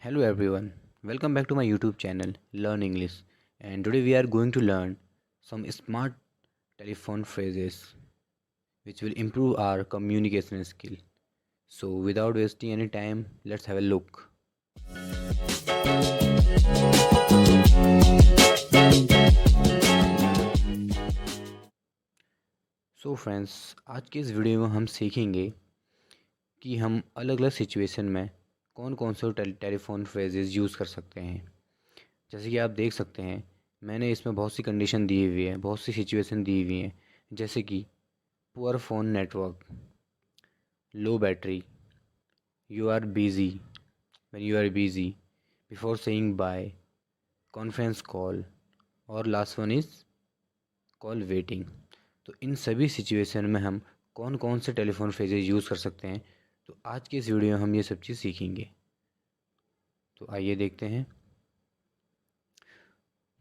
Hello everyone, welcome back to my YouTube channel Learn English, and today we are going to learn some smart telephone phrases which will improve our communication skill. So without wasting any time, let's have a look. So friends, आज के इस video में हम सीखेंगे कि हम अलग अलग सिचुएशन में कौन कौन से टेलीफोन फ्रेजेस यूज़ कर सकते हैं। जैसे कि आप देख सकते हैं, मैंने इसमें बहुत सी कंडीशन दी हुई है, बहुत सी सिचुएशन दी हुई हैं, जैसे कि poor phone network, low battery, you are busy, when you are busy, before saying bye, conference call, और last one is call waiting. तो इन सभी सिचुएशन में हम कौन कौन से टेलीफोन फ्रेजेस यूज़ कर सकते हैं, तो आज के इस वीडियो में हम ये सब चीज़ सीखेंगे। तो आइए देखते हैं।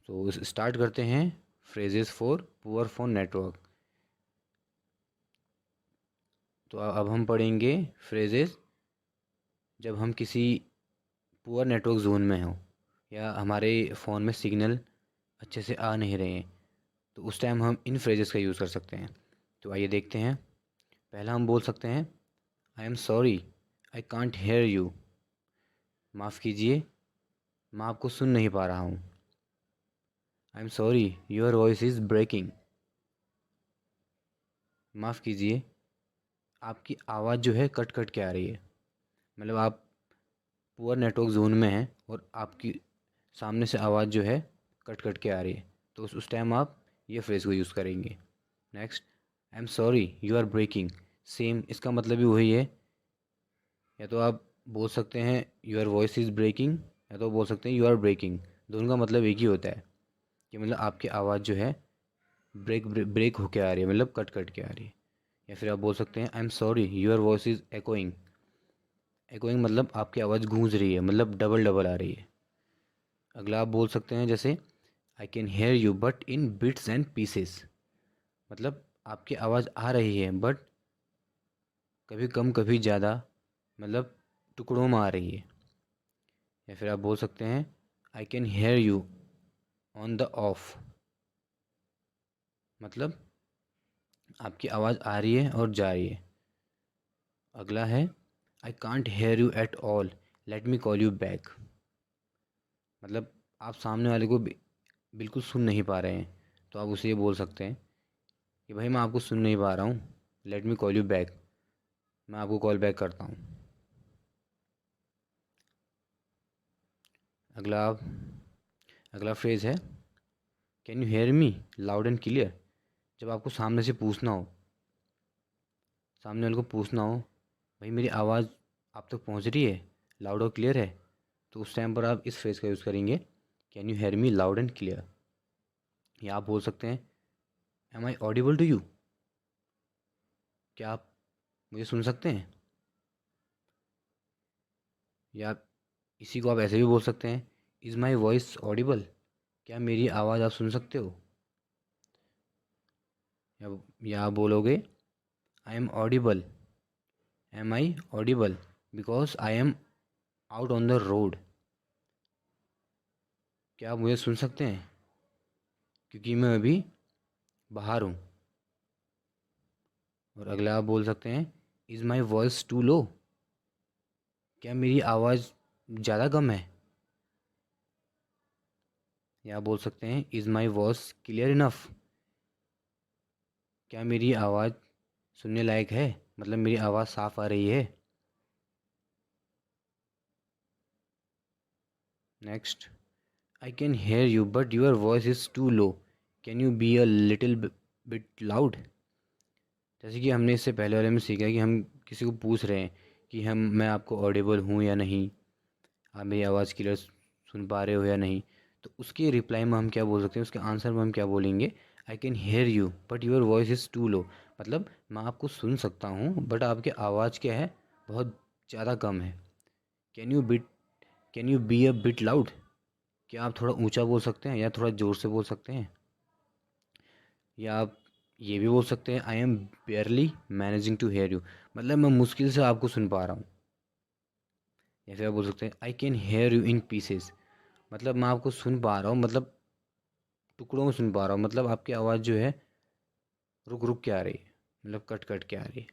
तो स्टार्ट करते हैं phrases for poor phone network. तो अब हम पढ़ेंगे फ्रेजेस जब हम किसी पुअर नेटवर्क जोन में हो या हमारे फ़ोन में सिग्नल अच्छे से आ नहीं रहे हैं, तो उस टाइम हम इन फ्रेजेस का यूज़ कर सकते हैं। तो आइए देखते हैं। पहला हम बोल सकते हैं, I am sorry, I can't hear you. माफ़ कीजिए, मैं आपको सुन नहीं पा रहा हूँ। I am sorry, your voice is breaking. माफ़ कीजिए, आपकी आवाज़ जो है कट कट के आ रही है। मतलब आप पुअर नेटवर्क जोन में हैं और आपकी सामने से आवाज़ जो है कट कट के आ रही है, तो उस टाइम आप ये फ्रेज़ को यूज़ करेंगे। Next, I am sorry you are breaking. Same इसका मतलब भी वही है। या तो आप बोल सकते हैं योर वॉइस इज़ ब्रेकिंग, या तो बोल सकते हैं यू आर ब्रेकिंग। दोनों का मतलब एक ही होता है कि मतलब आपकी आवाज़ जो है ब्रेक होके आ रही है, मतलब कट कट के आ रही है। या फिर आप बोल सकते हैं I am sorry your voice is echoing. Echoing मतलब आपकी आवाज़ गूंज रही है, मतलब डबल डबल आ रही है। अगला आप बोल सकते हैं जैसे आई can hear you but in bits and pieces. मतलब आपकी आवाज़ आ रही है बट कभी कम कभी ज़्यादा, मतलब टुकड़ों में आ रही है। या फिर आप बोल सकते हैं आई can hear you on the of. मतलब आपकी आवाज़ आ रही है और जा रही है। अगला है आई can't hear you at all, let me call you back. मतलब आप सामने वाले को बिल्कुल सुन नहीं पा रहे हैं, तो आप उसे ये बोल सकते हैं कि भाई मैं आपको सुन नहीं पा रहा हूँ, let me call you back, मैं आपको कॉल बैक करता हूँ। अगला अगला फ्रेज़ है can you hear me loud and clear. जब आपको सामने से पूछना हो, सामने वाले को पूछना हो भाई मेरी आवाज़ आप तक पहुँच रही है, लाउड और क्लियर है, तो उस टाइम पर आप इस फ्रेज़ का यूज़ करेंगे, can you hear me loud and clear. या आप बोल सकते हैं am I audible to you. क्या आप मुझे सुन सकते हैं। या इसी को आप ऐसे भी बोल सकते हैं, इज़ माई वॉइस ऑडिबल। क्या मेरी आवाज़ आप सुन सकते हो। या आप बोलोगे I am audible, am I audible because I am out on the road. क्या आप मुझे सुन सकते हैं क्योंकि मैं अभी बाहर हूँ। और अगला आप बोल सकते हैं is my voice to low. क्या मेरी आवाज़ ज़्यादा कम है। या आप बोल सकते हैं is my voice clear enough. क्या मेरी आवाज़ सुनने लायक है, मतलब मेरी आवाज़ साफ़ आ रही है। Next, I can hear you but your voice is too low, can you be a little bit loud. जैसे कि हमने इससे पहले वाले में सीखा है कि हम किसी को पूछ रहे हैं कि मैं आपको ऑडिबल हूँ या नहीं, आप मेरी आवाज़ क्लियर सुन पा रहे हो या नहीं। तो उसके रिप्लाई में हम क्या बोल सकते हैं, उसके आंसर में हम क्या बोलेंगे, I can hear you but your voice is too low. मतलब मैं आपको सुन सकता हूँ बट आपकी आवाज़ क्या है, बहुत ज़्यादा कम है। Can you bit can you be a bit loud. क्या आप थोड़ा ऊंचा बोल सकते हैं या थोड़ा ज़ोर से बोल सकते हैं। या आप ये भी बोल सकते हैं I am barely managing to hear you. मतलब मैं मुश्किल से आपको सुन पा रहा हूँ। या फिर आप बोल सकते हैं आई can hear you in pieces, मतलब मैं आपको सुन पा रहा हूँ, मतलब टुकड़ों में सुन पा रहा हूँ, मतलब आपकी आवाज़ जो है रुक रुक के आ रही है, मतलब कट कट के आ रही है।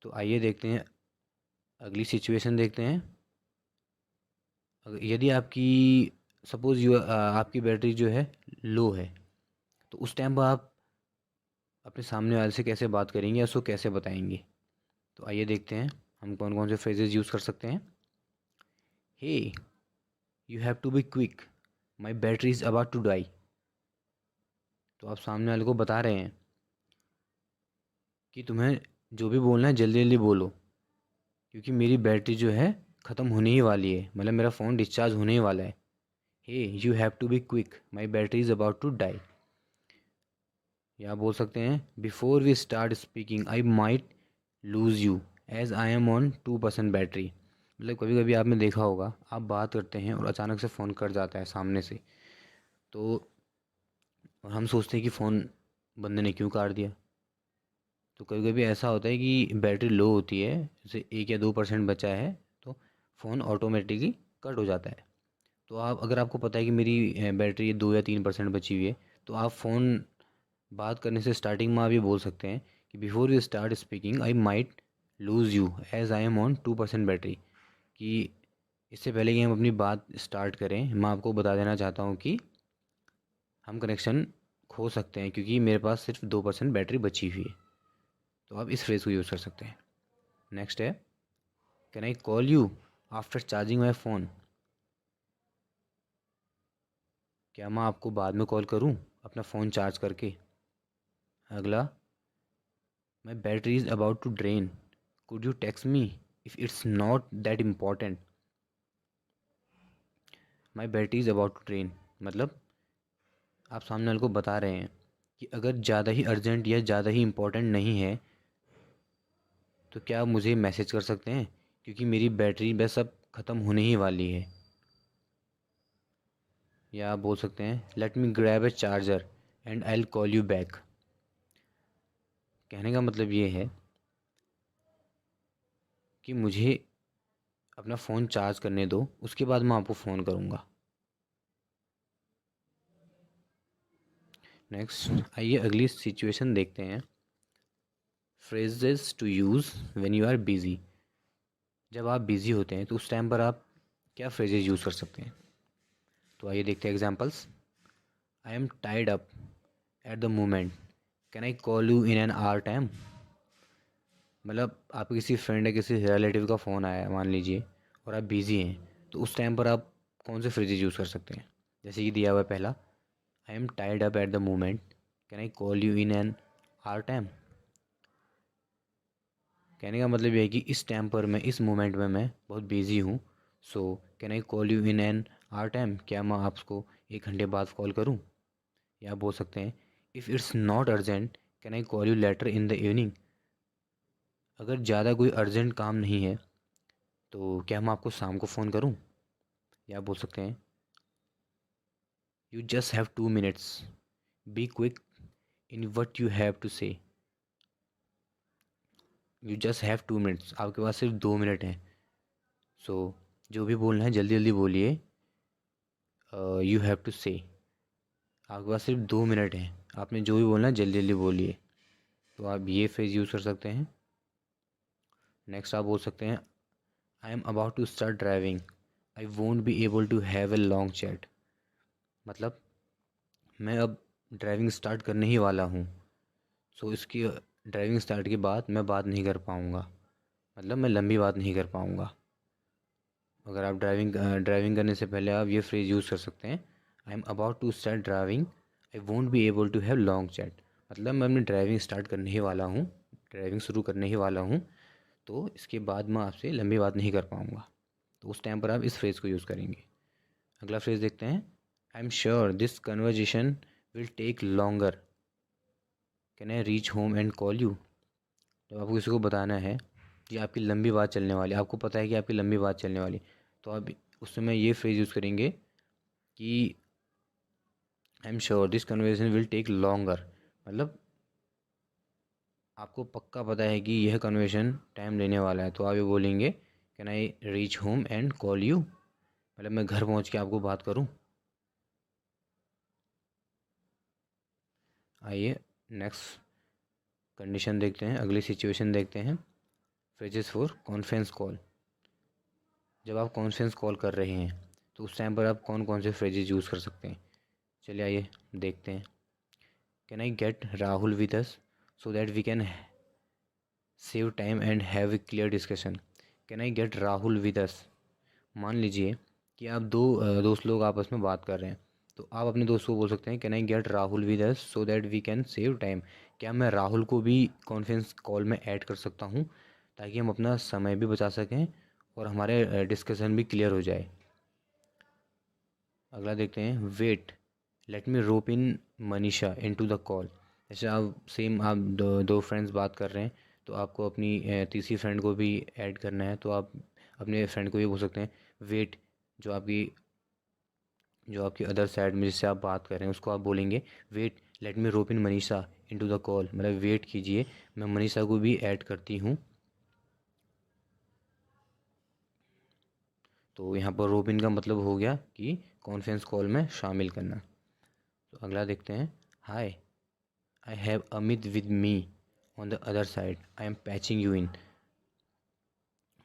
तो आइए देखते हैं अगली सिचुएशन देखते हैं। यदि आपकी सपोज़ आपकी बैटरी जो है लो है, तो उस टाइम पर आप अपने सामने वाले से कैसे बात करेंगे या उसको कैसे बताएंगे। तो आइए देखते हैं हम कौन कौन से फ्रेजेस यूज़ कर सकते हैं। Hey, you have to be quick, my battery is about to die. तो आप सामने वाले को बता रहे हैं कि तुम्हें जो भी बोलना है जल्दी जल्दी बोलो, क्योंकि मेरी बैटरी जो है ख़त्म होने ही वाली है, मतलब मेरा फ़ोन डिस्चार्ज होने ही वाला है। Hey, you have to be quick, my battery is about to die. या आप बोल सकते हैं before we start speaking I might lose you as I am on 2% battery. मतलब कभी कभी आपने देखा होगा, आप बात करते हैं और अचानक से फ़ोन कट जाता है सामने से, तो और हम सोचते हैं कि फ़ोन बंदे ने क्यों काट दिया। तो कभी कभी ऐसा होता है कि बैटरी लो होती है, जैसे 1 या 2% बचा है, तो फ़ोन ऑटोमेटिकली कट हो जाता है। तो आप, अगर आपको पता है कि मेरी बैटरी 2 या 3% बची हुई है, तो आप फ़ोन बात करने से स्टार्टिंग में आप ये बोल सकते हैं कि before you start speaking I might lose you as I am on 2% battery. कि इससे पहले कि हम अपनी बात स्टार्ट करें, मैं आपको बता देना चाहता हूँ कि हम कनेक्शन खो सकते हैं, क्योंकि मेरे पास सिर्फ 2% बैटरी बची हुई है। तो आप इस फ्रेज़ को यूज़ कर सकते हैं। नेक्स्ट है, can I call you after charging my phone. क्या मैं आपको बाद में कॉल करूँ अपना फ़ोन चार्ज करके। अगला, my battery is about to drain, could you text me if it's not that important. My battery is about to drain, मतलब आप सामने वाले को बता रहे हैं कि अगर ज़्यादा ही अर्जेंट या ज़्यादा ही इम्पोर्टेंट नहीं है, तो क्या आप मुझे मैसेज कर सकते हैं, क्योंकि मेरी बैटरी बस अब ख़त्म होने ही वाली है। या आप बोल सकते हैं let me grab A charger and I will call you back. कहने का मतलब ये है कि मुझे अपना फ़ोन चार्ज करने दो, उसके बाद मैं आपको फ़ोन करूँगा। नेक्स्ट आइए अगली सिचुएशन देखते हैं। Phrases to use when you are busy. जब आप बिज़ी होते हैं तो उस टाइम पर आप क्या फ्रेजेस यूज़ कर सकते हैं। तो आइए देखते हैं examples. I am tied up at the moment, can I call you in an hour time. मतलब आप किसी फ्रेंड या किसी रिलेटिव का फ़ोन आया है मान लीजिए, और आप बिज़ी हैं, तो उस टाइम पर आप कौन से फ्रेजेस यूज़ कर सकते हैं। जैसे कि दिया हुआ है पहला, I am tied up at the moment, can I call you in an hour time. कहने का मतलब ये है कि इस टाइम पर मैं, इस मोमेंट में मैं बहुत बिज़ी हूँ, so can I call you in an hour time, क्या मैं आपको 1 घंटे बाद कॉल करूँ। या आप बोल सकते हैं if it's not urgent can I call you letter in the evening. अगर ज़्यादा कोई अर्जेंट काम नहीं है, तो क्या मैं आपको शाम को फ़ोन करूँ। या आप बोल सकते हैं you just have 2 minutes, be quick in what you have to say. You just have 2 minutes, आपके पास सिर्फ 2 मिनट हैं, सो जो भी बोलना है जल्दी जल्दी बोलिए। यू हैव टू से, आपके पास सिर्फ 2 मिनट हैं, आपने जो भी बोलना है जल्दी जल्दी बोलिए। तो आप ये फ्रेज यूज़ कर सकते हैं। नेक्स्ट आप बोल सकते हैं I am about to start driving, I won't be able to have a long chat. मतलब मैं अब ड्राइविंग स्टार्ट करने ही वाला हूँ, सो इसकी ड्राइविंग स्टार्ट के बाद मैं बात नहीं कर पाऊँगा, मतलब मैं लंबी बात नहीं कर पाऊँगा। अगर आप ड्राइविंग करने से पहले आप ये फ्रेज यूज़ कर सकते हैं, I am about to start driving, I won't be able to have long chat. मतलब मैं अपनी ड्राइविंग स्टार्ट करने ही वाला हूँ, ड्राइविंग शुरू करने ही वाला हूँ, तो इसके बाद मैं आपसे लंबी बात नहीं कर पाऊँगा। तो उस टाइम पर आप इस फ्रेज़ को यूज़ करेंगे। अगला फ्रेज़ देखते हैं, I am sure this conversation will take longer, can I reach home and call you. तो आपको किसी को बताना है कि आपकी लंबी बात चलने वाली, आपको पता है कि आपकी लंबी बात चलने वाली, तो आप उस समय ये फ्रेज़ यूज़ करेंगे कि I am sure this conversation will take longer. मतलब आपको पक्का पता है कि यह कन्वर्सेशन टाइम लेने वाला है, तो आप ये बोलेंगे can I reach home and call you, मतलब मैं घर पहुंच के आपको बात करूं। आइए नेक्स्ट कंडीशन देखते हैं, अगली सिचुएशन देखते हैं। Phrases for conference call. जब आप कॉन्फ्रेंस कॉल कर रहे हैं तो उस टाइम पर आप कौन कौन से फ्रेजेस यूज़ कर सकते हैं, चलिए आइए देखते हैं। Can I get Rahul with us so that we can save time and have a clear discussion. Can I get Rahul with us, मान लीजिए कि आप दो दोस्त लोग आपस में बात कर रहे हैं, तो आप अपने दोस्त को बोल सकते हैं can I get Rahul with us so that we can save time. क्या मैं राहुल को भी कॉन्फ्रेंस कॉल में ऐड कर सकता हूँ ताकि हम अपना समय भी बचा सकें और हमारे डिस्कशन भी क्लियर हो जाए। अगला देखते हैं, wait let me rope in Manisha into the call. जैसे आप दो फ्रेंड्स बात कर रहे हैं, तो आपको अपनी तीसरी फ्रेंड को भी ऐड करना है, तो आप अपने फ्रेंड को ये बोल सकते हैं वेट, जो आपकी अदर साइड में जिससे आप बात कर रहे हैं उसको आप बोलेंगे wait let me rope in Manisha into the call, मतलब वेट कीजिए मैं मनीषा को भी ऐड करती हूँ। तो यहाँ पर रोप इन का मतलब हो गया कि कॉन्फ्रेंस कॉल में शामिल करना। तो अगला देखते हैं, hi I have Amit with me on the other side I am patching you in.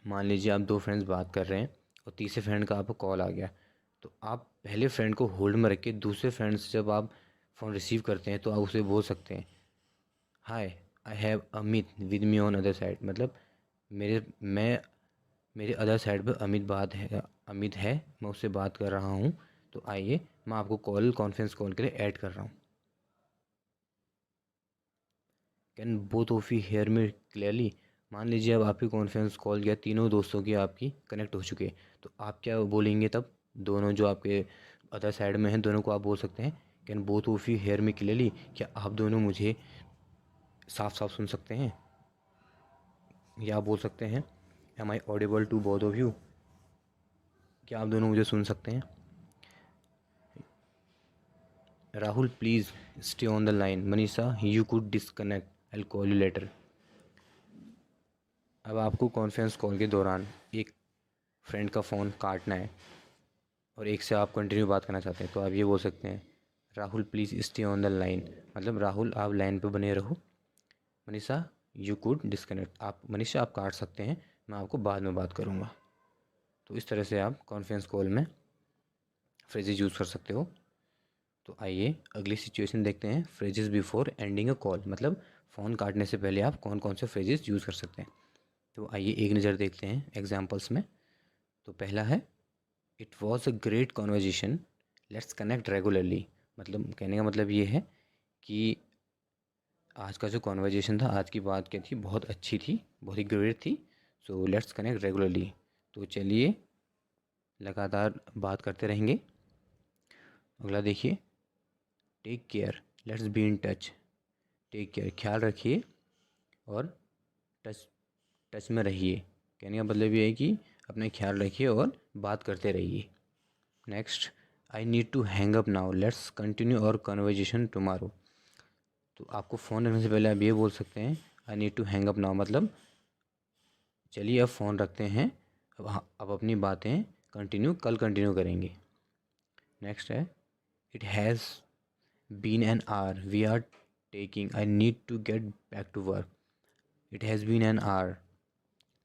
मान लीजिए आप दो फ्रेंड्स बात कर रहे हैं और तीसरे फ्रेंड का आपको कॉल आ गया, तो आप पहले फ्रेंड को होल्ड में रख के दूसरे फ्रेंड से जब आप फ़ोन रिसीव करते हैं तो आप उसे बोल सकते हैं hi I have Amit with me on other side, मतलब मेरे अदर साइड पर अमित है, मैं उससे बात कर रहा हूँ, तो आइए मैं आपको कॉन्फ्रेंस कॉल के लिए ऐड कर रहा हूँ। Can both of you hear me clearly. मान लीजिए अब आपकी कॉन्फ्रेंस कॉल या तीनों दोस्तों की आपकी कनेक्ट हो चुके हैं, तो आप क्या बोलेंगे तब, दोनों जो आपके अदर साइड में हैं दोनों को आप बोल सकते हैं can both of you hear me clearly, क्या आप दोनों मुझे साफ साफ सुन सकते हैं। या आप बोल सकते हैं am I audible to both of you, क्या आप दोनों मुझे सुन सकते हैं। Rahul please stay on the line, Manisha you could disconnect I call you later. अब आपको कॉन्फ्रेंस कॉल के दौरान एक फ्रेंड का फ़ोन काटना है और एक से आप कंटिन्यू बात करना चाहते हैं, तो आप ये बोल सकते हैं Rahul please stay on the line, मतलब राहुल आप लाइन पे बने रहो, मनीषा यू कुड डिसकनेक्ट, आप मनीषा आप काट सकते हैं, मैं आपको बाद में बात करूँगा। तो इस तरह से आप कॉन्फ्रेंस कॉल में फ्रेजेस यूज़ कर सकते हो। तो आइए अगली सिचुएशन देखते हैं, phrases before ending a call, मतलब फ़ोन काटने से पहले आप कौन कौन से फ्रेजेस यूज़ कर सकते हैं। तो आइए एक नज़र देखते हैं एग्जांपल्स में। तो पहला है it was a great conversation let's connect regularly, मतलब कहने का मतलब ये है कि आज का जो कॉन्वर्जेसन था, आज की बात क्या थी, बहुत अच्छी थी, बहुत ही ग्रेट थी, सो लेट्स कनेक्ट रेगुलरली, तो चलिए लगातार बात करते रहेंगे। अगला देखिए, take care let's be in touch, take care ख्याल रखिए और टच टच में रहिए, कहने का मतलब ये है कि अपना ख्याल रखिए और बात करते रहिए। Next, I need to hang up now let's continue our conversation tomorrow. तो आपको फ़ोन रखने से पहले आप ये बोल सकते हैं I need to hang up now, मतलब चलिए अब फ़ोन रखते हैं, अब अपनी बातें कल कंटिन्यू करेंगे। नेक्स्ट है, it has been an hour we are taking I need to get back to work. It has been an hour,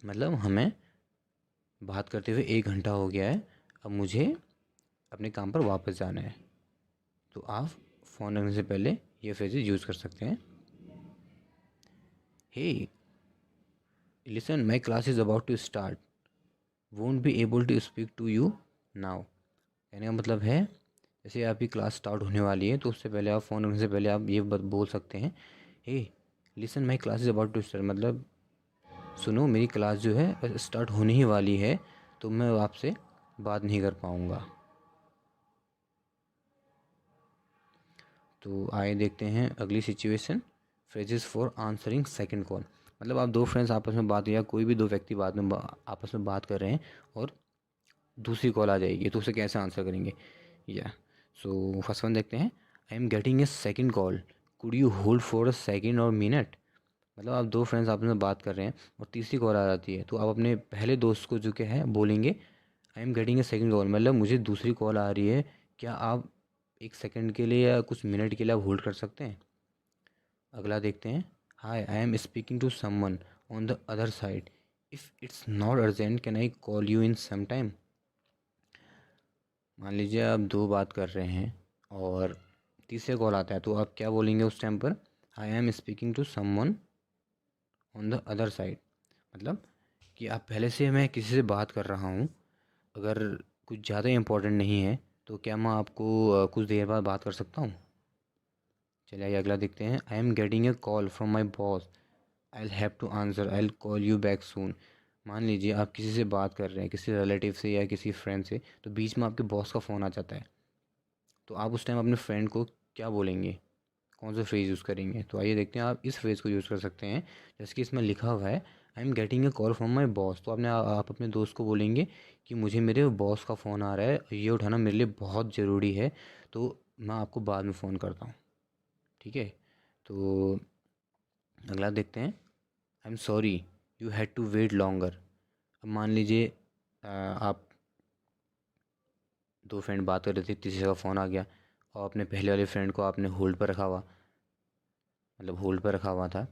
मतलब हमें बात करते हुए 1 घंटा हो गया है, अब मुझे अपने काम पर वापस जाना है। तो आप फ़ोन रखने से पहले ये फ्रेजेस यूज़ कर सकते हैं। Hey listen my class is about to start won't be able to speak to you now, कहने का मतलब है जैसे आपकी क्लास स्टार्ट होने वाली है तो उससे पहले आप फ़ोन रखने से पहले आप ये बोल सकते हैं hey listen my class is about to start, मतलब सुनो मेरी क्लास जो है स्टार्ट होने ही वाली है, तो मैं आपसे बात नहीं कर पाऊँगा। तो आइए देखते हैं अगली situation, phrases for answering second call, मतलब आप दो फ्रेंड्स आपस में बात या कोई भी दो व्यक्ति आपस में बात कर रहे हैं और दूसरी कॉल आ जाएगी, तो उसे कैसे आंसर करेंगे। या सो फर्स्ट वन देखते हैं, I am getting A second call could you hold for a second और मिनट, मतलब आप दो फ्रेंड्स आपस में बात कर रहे हैं और तीसरी कॉल आ जाती है, तो आप अपने पहले दोस्त को जो क्या है बोलेंगे, I am getting A second call, मतलब मुझे दूसरी कॉल आ रही है, क्या आप एक सेकंड के लिए या कुछ मिनट के लिए आप होल्ड कर सकते हैं। अगला देखते हैं, hi I am speaking to someone on the other side, if it's not urgent can I call you in some time. मान लीजिए आप दो बात कर रहे हैं और तीसरे कॉल आता है, तो आप क्या बोलेंगे उस टाइम पर, I am speaking to someone on the other side, मतलब कि आप पहले से मैं किसी से बात कर रहा हूँ, अगर कुछ ज़्यादा इम्पोर्टेंट नहीं है तो क्या मैं आपको कुछ देर बाद बात कर सकता हूँ। चलिए आइए अगला देखते हैं, I am getting a call from my boss, I will have to answer, I will call you back soon. मान लीजिए आप किसी से बात कर रहे हैं, किसी रिलेटिव से या किसी फ्रेंड से, तो बीच में आपके बॉस का फ़ोन आ जाता है, तो आप उस टाइम अपने फ्रेंड को क्या बोलेंगे, कौन सा फ्रेज़ यूज़ करेंगे। तो आइए देखते हैं, आप इस फ्रेज़ को यूज़ कर सकते हैं, जैसे कि इसमें लिखा हुआ है, आई am getting a call from my boss, तो आप अपने दोस्त को बोलेंगे कि मुझे मेरे बॉस का फ़ोन आ रहा है, ये उठाना मेरे लिए बहुत ज़रूरी है, तो मैं आपको बाद में फ़ोन करता हूँ। ठीक है, तो अगला देखते हैं, I am sorry you had to wait longer. अब मान लीजिए आप दो फ्रेंड बात कर रहे थे, तीसरे का फ़ोन आ गया और अपने पहले वाले फ्रेंड को आपने होल्ड पर रखा हुआ, मतलब होल्ड पर रखा हुआ था,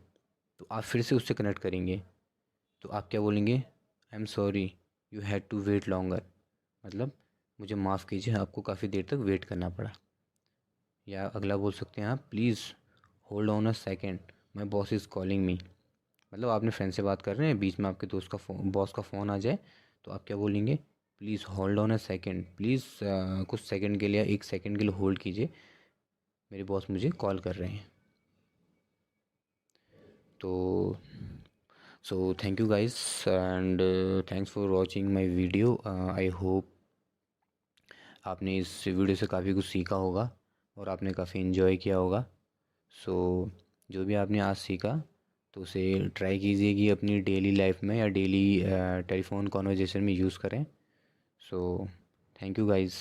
तो आप फिर से उससे कनेक्ट करेंगे, तो आप क्या बोलेंगे, I am sorry you had to wait longer, मतलब मुझे माफ़ कीजिए, आपको काफ़ी देर तक वेट करना पड़ा। या अगला बोल सकते हैं आप, please hold on a second, my boss is calling me, मतलब आपने फ्रेंड से बात कर रहे हैं, बीच में आपके दोस्त का फ़ोन, बॉस का फ़ोन आ जाए, तो आप क्या बोलेंगे, please hold on a second, please कुछ सेकंड के लिए, एक सेकंड के लिए होल्ड कीजिए, मेरे बॉस मुझे कॉल कर रहे हैं। तो so thank you guys and thanks for watching my video. I hope आपने इस वीडियो से काफ़ी कुछ सीखा होगा और आपने काफ़ी इन्जॉय किया होगा। सो जो भी आपने आज सीखा, तो उसे ट्राई कीजिए कि अपनी डेली लाइफ में या डेली टेलीफोन कॉन्वर्जेसन में यूज़ करें। So thank you guys.